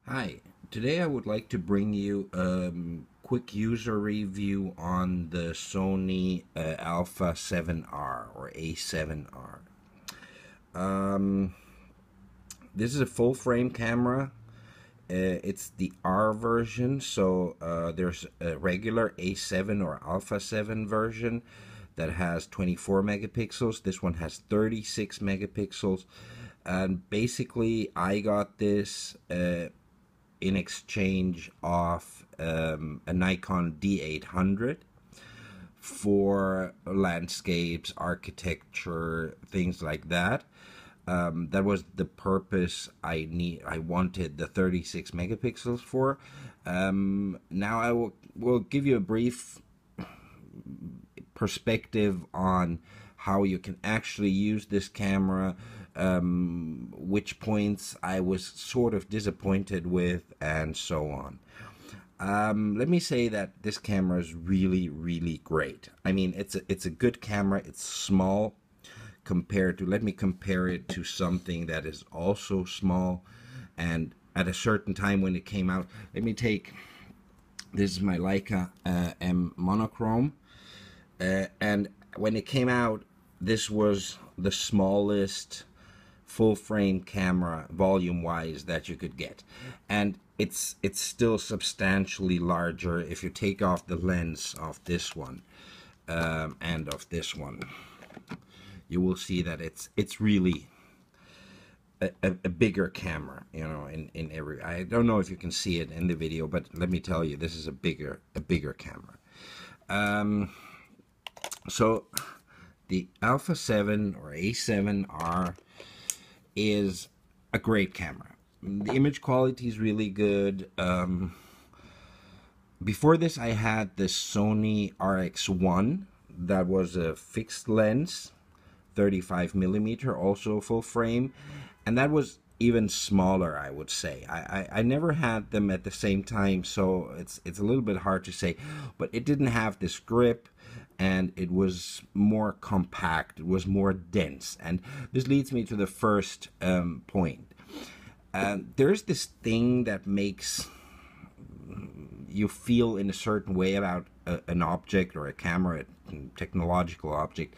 Hi, today I would like to bring you a quick user review on the Sony Alpha 7R or A7R. Um, this is a full frame camera. It's the R version, so there's a regular A7 or Alpha 7 version that has 24 megapixels. This one has 36 megapixels. And basically, I got this in exchange of a Nikon D800 for landscapes, architecture, things like that. That was the purpose I wanted the 36 megapixels for. Now I will give you a brief perspective on how you can actually use this camera, which points I was sort of disappointed with, and so on. Let me say that this camera is really, really great. I mean, it's a good camera. It's small compared to, let me compare it to something that is also small, and at a certain time when it came out, let me take, this is my Leica M monochrome, and when it came out, this was the smallest full frame camera volume wise that you could get, and it's still substantially larger if you take off the lens of this one and of this one. You will see that it's really a bigger camera, you know, in every, I don't know if you can see it in the video, but let me tell you, this is a bigger camera. So the Alpha 7 or A7R is a great camera. The image quality is really good. Before this, I had the Sony RX1 that was a fixed lens, 35mm, also full frame, and that was even smaller, I would say. I never had them at the same time, so it's a little bit hard to say, but it didn't have this grip, and it was more compact, it was more dense. And this leads me to the first point. There's this thing that makes you feel in a certain way about an object or a camera, a technological object,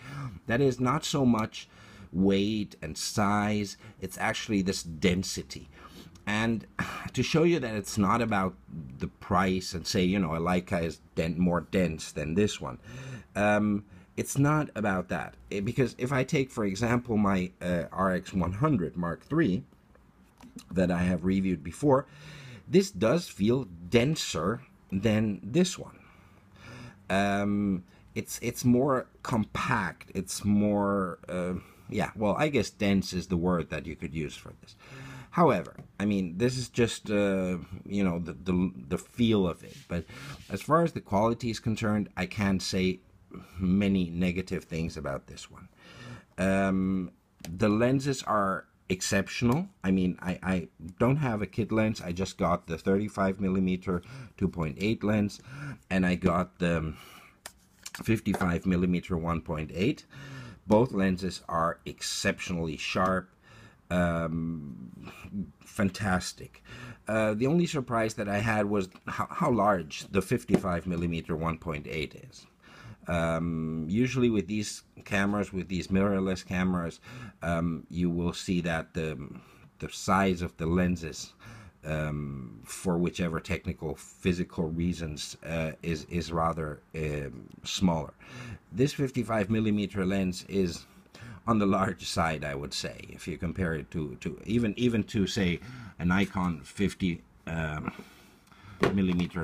that is not so much weight and size, it's actually this density. And to show you that it's not about the price and say, you know, a Leica is more dense than this one, it's not about that. Because if I take, for example, my RX100 Mark III that I have reviewed before, this does feel denser than this one. It's more compact. It's more yeah. Well, I guess dense is the word that you could use for this. However, I mean, this is just you know, the feel of it. But as far as the quality is concerned, I can't say many negative things about this one. The lenses are exceptional. I mean, I don't have a kit lens. I just got the 35mm 2.8 lens, and I got the 55mm 1.8. Both lenses are exceptionally sharp, fantastic. The only surprise that I had was how large the 55mm 1.8 is. Usually with these cameras, with these mirrorless cameras, you will see that the size of the lenses, for whichever technical, physical reasons, is rather smaller. This 55mm lens is on the large side, I would say, if you compare it to even to, say, a Nikon 50mm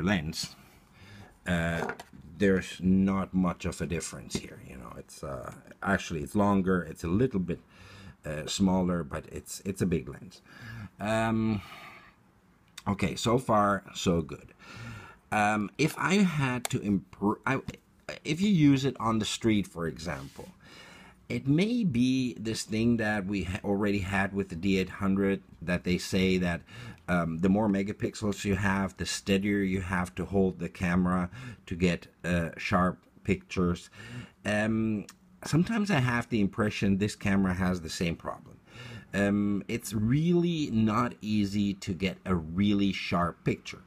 lens. There's not much of a difference here, you know. It's actually, it's longer, it's a little bit smaller, but it's a big lens. Okay, so far so good. If I had to improve, if you use it on the street, for example, it may be this thing that we already had with the D800, that they say that the more megapixels you have, the steadier you have to hold the camera to get sharp pictures. Sometimes I have the impression this camera has the same problem. it's really not easy to get a really sharp picture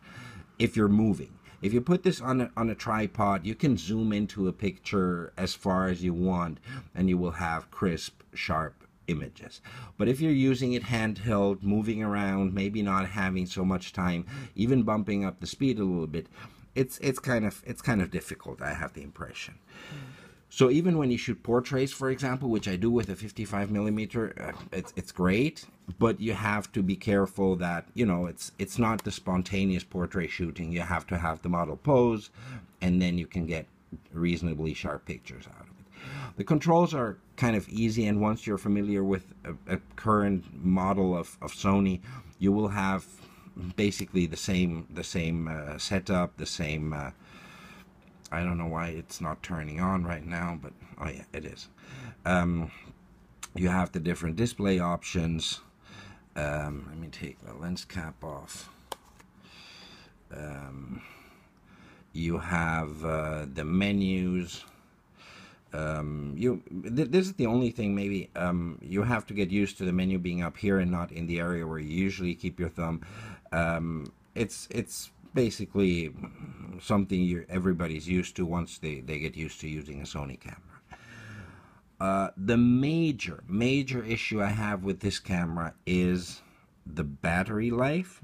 if you're moving. If you put this on a tripod, you can zoom into a picture as far as you want, and you will have crisp, sharp images. But if you're using it handheld, moving around, maybe not having so much time, even bumping up the speed a little bit, it's kind of difficult, I have the impression. So even when you shoot portraits, for example, which I do with a 55mm, it's great, but you have to be careful that, you know, it's not the spontaneous portrait shooting. You have to have the model pose, and then you can get reasonably sharp pictures out of it. The controls are kind of easy, and once you're familiar with a current model of Sony, you will have basically the same setup, the same. I don't know why it's not turning on right now, but oh yeah, it is. You have the different display options. Let me take the lens cap off. You have the menus. This is the only thing maybe you have to get used to the menu being up here and not in the area where you usually keep your thumb. It's basically something everybody's used to once they get used to using a Sony camera. The major issue I have with this camera is the battery life.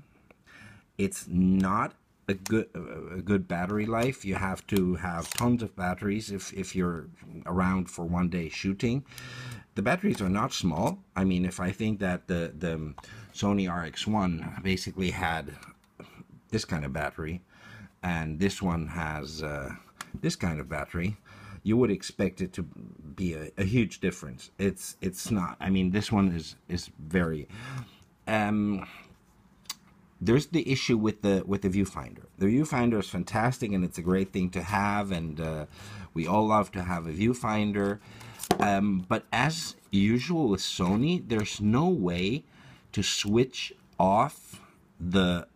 It's not a good battery life. You have to have tons of batteries if you're around for one day shooting. The batteries are not small. I mean, if I think that the Sony RX1 basically had this kind of battery, and this one has this kind of battery, you would expect it to be a huge difference. It's not. I mean, this one is very. There's the issue with the viewfinder. The viewfinder is fantastic, and it's a great thing to have, and we all love to have a viewfinder. But as usual with Sony, there's no way to switch off the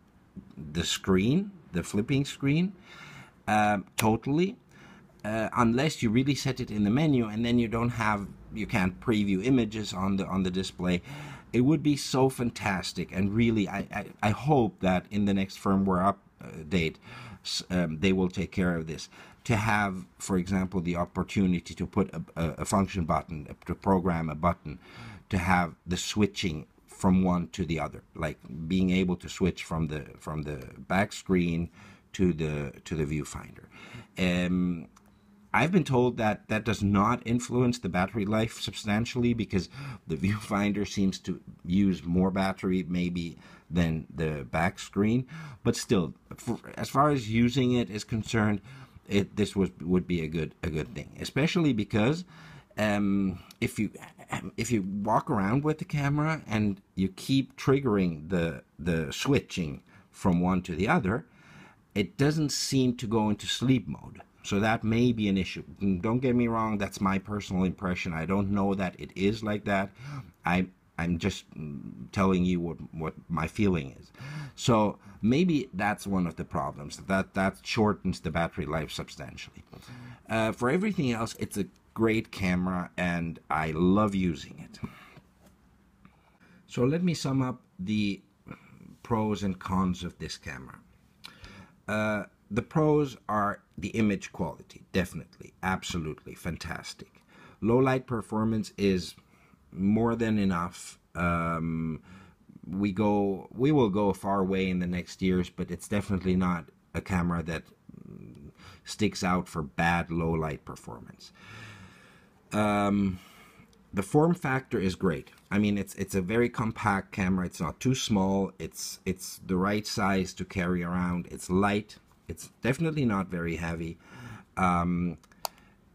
screen, the flipping screen, totally, unless you really set it in the menu, and then you can't preview images on the display. It would be so fantastic, and really I hope that in the next firmware update they will take care of this, to have, for example, the opportunity to put a function button, to program a button to have the switching from one to the other, like being able to switch from the back screen to the viewfinder. I've been told that that does not influence the battery life substantially, because the viewfinder seems to use more battery maybe than the back screen. But still, as far as using it is concerned, this would be a good thing, especially because if you walk around with the camera and you keep triggering the switching from one to the other, it doesn't seem to go into sleep mode. So that may be an issue. Don't get me wrong, that's my personal impression. I don't know that it is like that. I'm just telling you what my feeling is. So maybe that's one of the problems, that shortens the battery life substantially. For everything else, it's a great camera, and I love using it. So let me sum up the pros and cons of this camera. The pros are the image quality, definitely, absolutely fantastic. Low light performance is more than enough. We will go far away in the next years, but it's definitely not a camera that sticks out for bad low light performance. The form factor is great. I mean, it's a very compact camera. It's not too small. It's the right size to carry around. It's light. It's definitely not very heavy.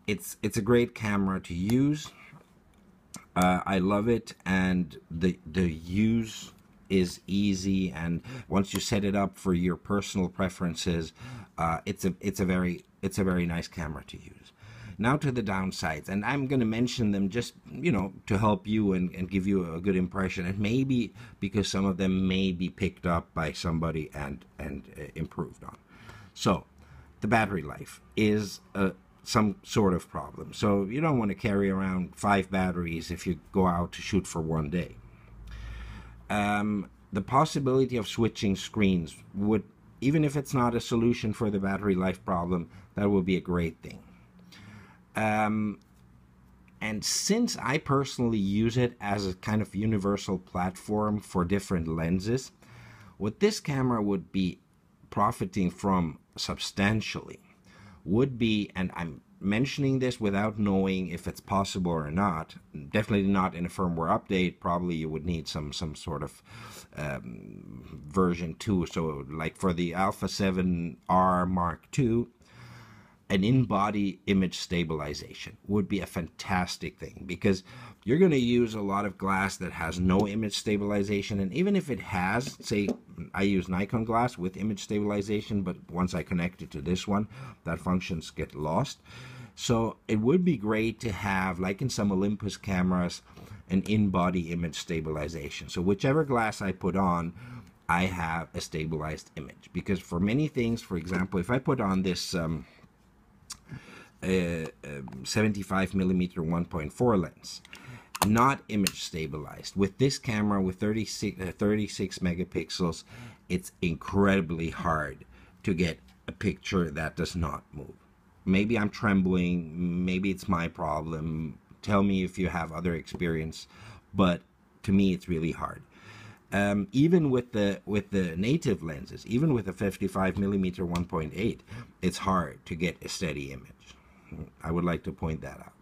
It's a great camera to use. I love it, and the use is easy, and once you set it up for your personal preferences, it's a very nice camera to use. Now to the downsides, and I'm going to mention them just, to help you and give you a good impression, and maybe because some of them may be picked up by somebody and improved on. So the battery life is some sort of problem. So you don't want to carry around 5 batteries if you go out to shoot for one day. The possibility of switching screens would, even if it's not a solution for the battery life problem, that would be a great thing. And since I personally use it as a kind of universal platform for different lenses, what this camera would be profiting from substantially would be, and I'm mentioning this without knowing if it's possible or not, definitely not in a firmware update. Probably you would need some sort of version 2. So like for the Alpha 7R Mark II, an in-body image stabilization would be a fantastic thing, because you're going to use a lot of glass that has no image stabilization. And even if it has, say I use Nikon glass with image stabilization, but once I connect it to this one, that functions get lost. So it would be great to have, like in some Olympus cameras, an in-body image stabilization. So whichever glass I put on, I have a stabilized image. Because for many things, for example, if I put on this 75 millimeter 1.4 lens, not image stabilized, with this camera with 36 megapixels, it's incredibly hard to get a picture that does not move. Maybe I'm trembling, maybe it's my problem. Tell me if you have other experience, but to me it's really hard. Even with the native lenses, even with the 55 millimeter 1.8, it's hard to get a steady image. I would like to point that out.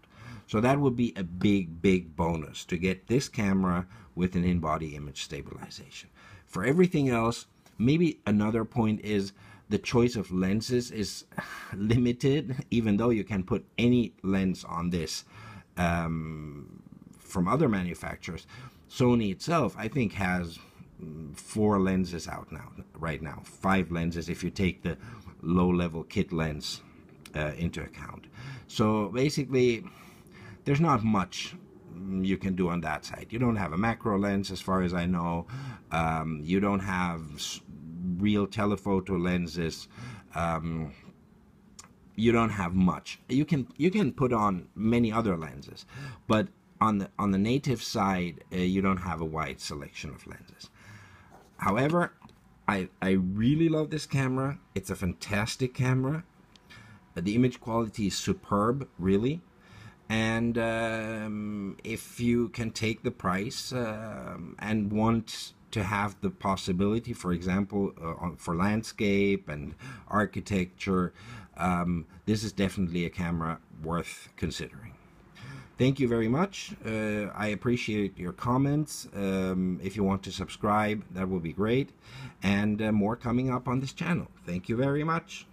So that would be a big bonus to get this camera with an in-body image stabilization. For everything else, maybe another point is the choice of lenses is limited, even though you can put any lens on this from other manufacturers. Sony itself, I think, has 4 lenses out now, right now. 5 lenses if you take the low-level kit lens into account. So basically, there's not much you can do on that side. You don't have a macro lens, as far as I know. You don't have real telephoto lenses. You don't have much. You can put on many other lenses, but on the native side, you don't have a wide selection of lenses. However, I really love this camera. It's a fantastic camera. The image quality is superb, really. And if you can take the price and want to have the possibility, for example, for landscape and architecture, this is definitely a camera worth considering. Thank you very much. I appreciate your comments. If you want to subscribe, that would be great. And more coming up on this channel. Thank you very much.